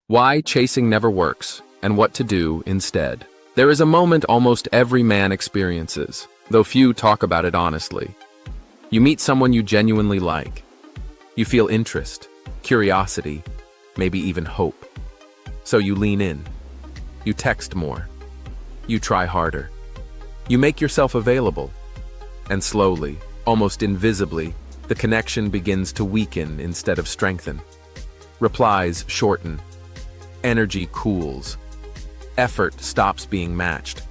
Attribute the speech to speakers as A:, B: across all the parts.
A: Why chasing never works, and what to do instead. There is a moment almost every man experiences, though few talk about it honestly. You meet someone you genuinely like. You feel interest, curiosity, maybe even hope. So you lean in. You text more. You try harder. You make yourself available. And slowly, almost invisibly, the connection begins to weaken instead of strengthen. Replies shorten. Energy cools. Effort stops being matched.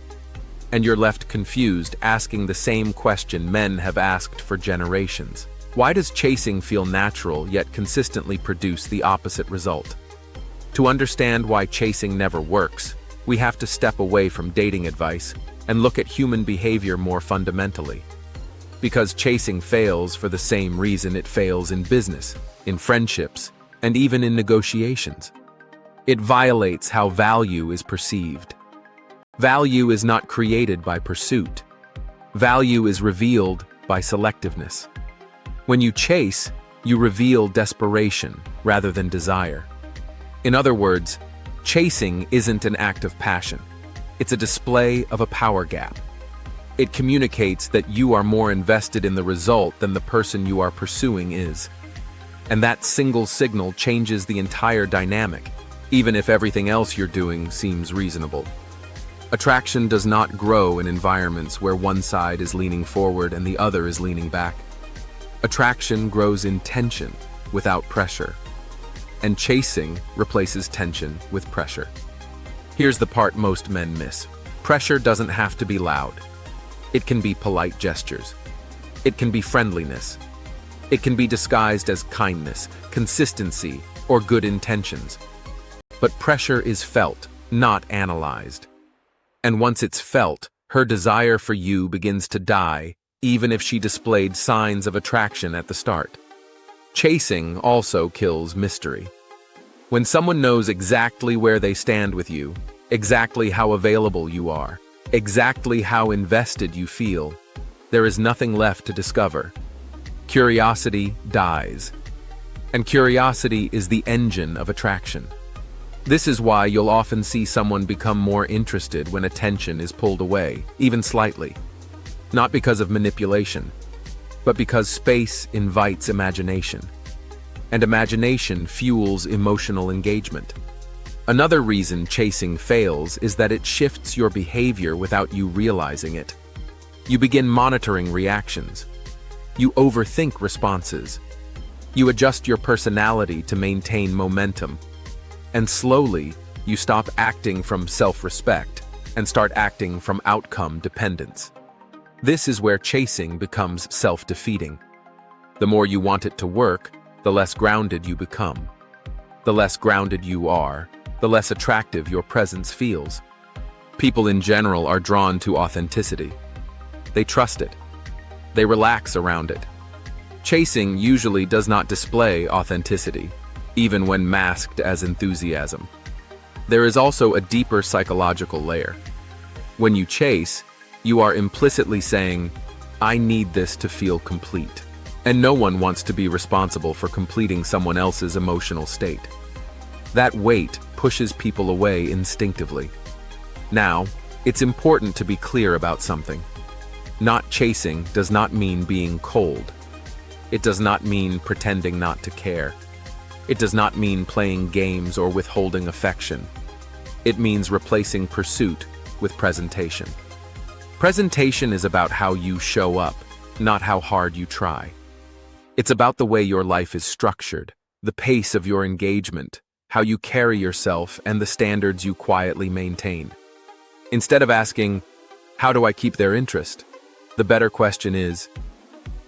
A: And you're left confused, asking the same question men have asked for generations. Why does chasing feel natural yet consistently produce the opposite result? To understand why chasing never works, we have to step away from dating advice and look at human behavior more fundamentally. Because chasing fails for the same reason it fails in business, in friendships, and even in negotiations. It violates how value is perceived. Value is not created by pursuit. Value is revealed by selectiveness. When you chase, you reveal desperation rather than desire. In other words, chasing isn't an act of passion. It's a display of a power gap. It communicates that you are more invested in the result than the person you are pursuing is. And that single signal changes the entire dynamic, even if everything else you're doing seems reasonable. Attraction does not grow in environments where one side is leaning forward and the other is leaning back. Attraction grows in tension without pressure. And chasing replaces tension with pressure. Here's the part most men miss. Pressure doesn't have to be loud. It can be polite gestures. It can be friendliness. It can be disguised as kindness, consistency, or good intentions. But pressure is felt, not analyzed. And once it's felt, her desire for you begins to die, even if she displayed signs of attraction at the start. Chasing also kills mystery. When someone knows exactly where they stand with you, exactly how available you are, exactly how invested you feel, there is nothing left to discover. Curiosity dies. And curiosity is the engine of attraction. This is why you'll often see someone become more interested when attention is pulled away, even slightly. Not because of manipulation, but because space invites imagination. And imagination fuels emotional engagement. Another reason chasing fails is that it shifts your behavior without you realizing it. You begin monitoring reactions. You overthink responses. You adjust your personality to maintain momentum. And slowly, you stop acting from self-respect and start acting from outcome dependence. This is where chasing becomes self-defeating. The more you want it to work, the less grounded you become. The less grounded you are, the less attractive your presence feels. People in general are drawn to authenticity. They trust it. They relax around it. Chasing usually does not display authenticity, even when masked as enthusiasm. There is also a deeper psychological layer. When you chase, you are implicitly saying, "I need this to feel complete." And no one wants to be responsible for completing someone else's emotional state. That weight pushes people away instinctively. Now, it's important to be clear about something. Not chasing does not mean being cold. It does not mean pretending not to care. It does not mean playing games or withholding affection. It means replacing pursuit with presentation. Presentation is about how you show up, not how hard you try. It's about the way your life is structured, the pace of your engagement, how you carry yourself, and the standards you quietly maintain. Instead of asking, "How do I keep their interest?" the better question is,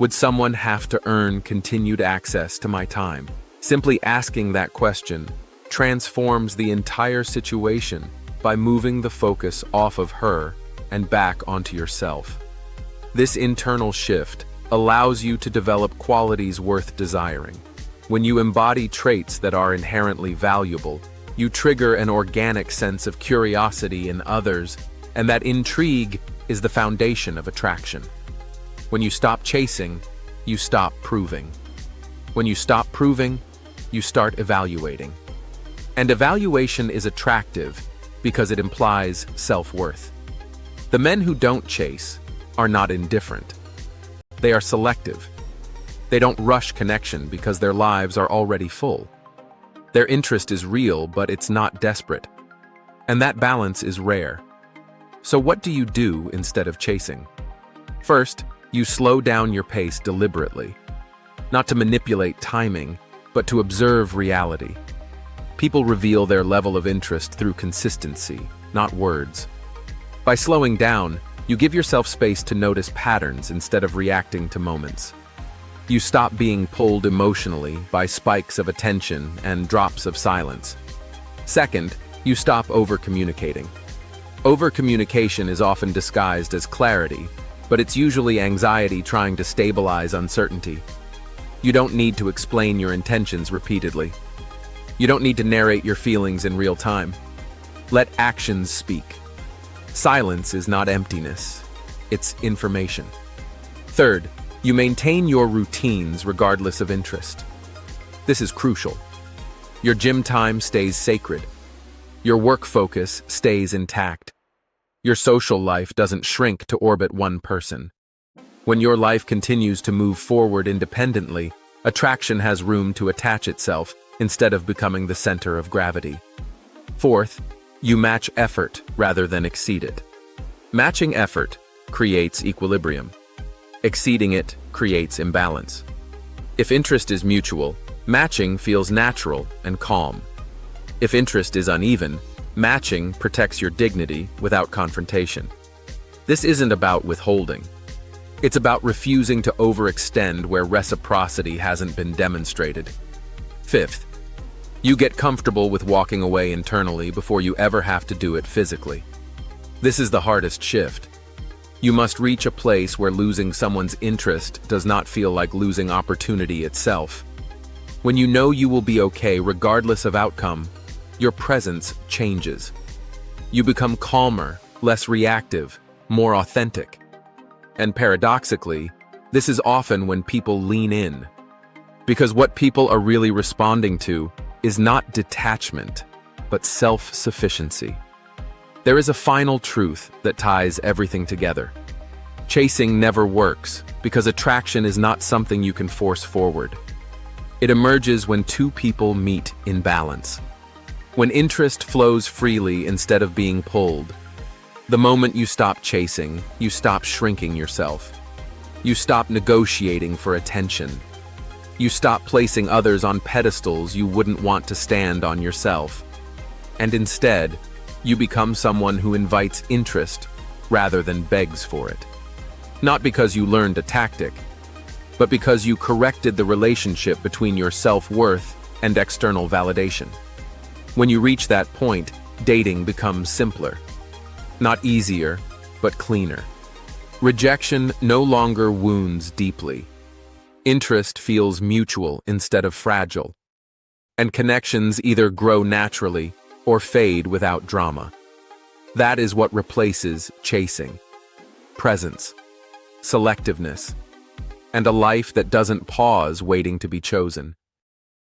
A: "Would someone have to earn continued access to my time?" Simply asking that question transforms the entire situation by moving the focus off of her and back onto yourself. This internal shift allows you to develop qualities worth desiring. When you embody traits that are inherently valuable, you trigger an organic sense of curiosity in others, and that intrigue is the foundation of attraction. When you stop chasing, you stop proving. When you stop proving, you start evaluating. And evaluation is attractive because it implies self-worth. The men who don't chase are not indifferent. They are selective. They don't rush connection because their lives are already full. Their interest is real, but it's not desperate. And that balance is rare. So what do you do instead of chasing? First, you slow down your pace deliberately. Not to manipulate timing, but to observe reality. People reveal their level of interest through consistency, not words. By slowing down, you give yourself space to notice patterns instead of reacting to moments. You stop being pulled emotionally by spikes of attention and drops of silence. Second, you stop over-communicating. Over-communication is often disguised as clarity, but it's usually anxiety trying to stabilize uncertainty. You don't need to explain your intentions repeatedly. You don't need to narrate your feelings in real time. Let actions speak. Silence is not emptiness, it's information. Third, you maintain your routines regardless of interest. This is crucial. Your gym time stays sacred. Your work focus stays intact. Your social life doesn't shrink to orbit one person. When your life continues to move forward independently, attraction has room to attach itself instead of becoming the center of gravity. Fourth, you match effort rather than exceed it. Matching effort creates equilibrium. Exceeding it creates imbalance. If interest is mutual, matching feels natural and calm. If interest is uneven, matching protects your dignity without confrontation. This isn't about withholding. It's about refusing to overextend where reciprocity hasn't been demonstrated. Fifth, you get comfortable with walking away internally before you ever have to do it physically. This is the hardest shift. You must reach a place where losing someone's interest does not feel like losing opportunity itself. When you know you will be okay regardless of outcome, your presence changes. You become calmer, less reactive, more authentic. And paradoxically, this is often when people lean in. Because what people are really responding to is not detachment, but self-sufficiency. There is a final truth that ties everything together. Chasing never works because attraction is not something you can force forward. It emerges when two people meet in balance. When interest flows freely instead of being pulled. The moment you stop chasing, you stop shrinking yourself. You stop negotiating for attention. You stop placing others on pedestals you wouldn't want to stand on yourself. And instead, you become someone who invites interest rather than begs for it. Not because you learned a tactic, but because you corrected the relationship between your self-worth and external validation. When you reach that point, dating becomes simpler. Not easier, but cleaner. Rejection no longer wounds deeply. Interest feels mutual instead of fragile. And connections either grow naturally or fade without drama. That is what replaces chasing. Presence, selectiveness, and a life that doesn't pause waiting to be chosen.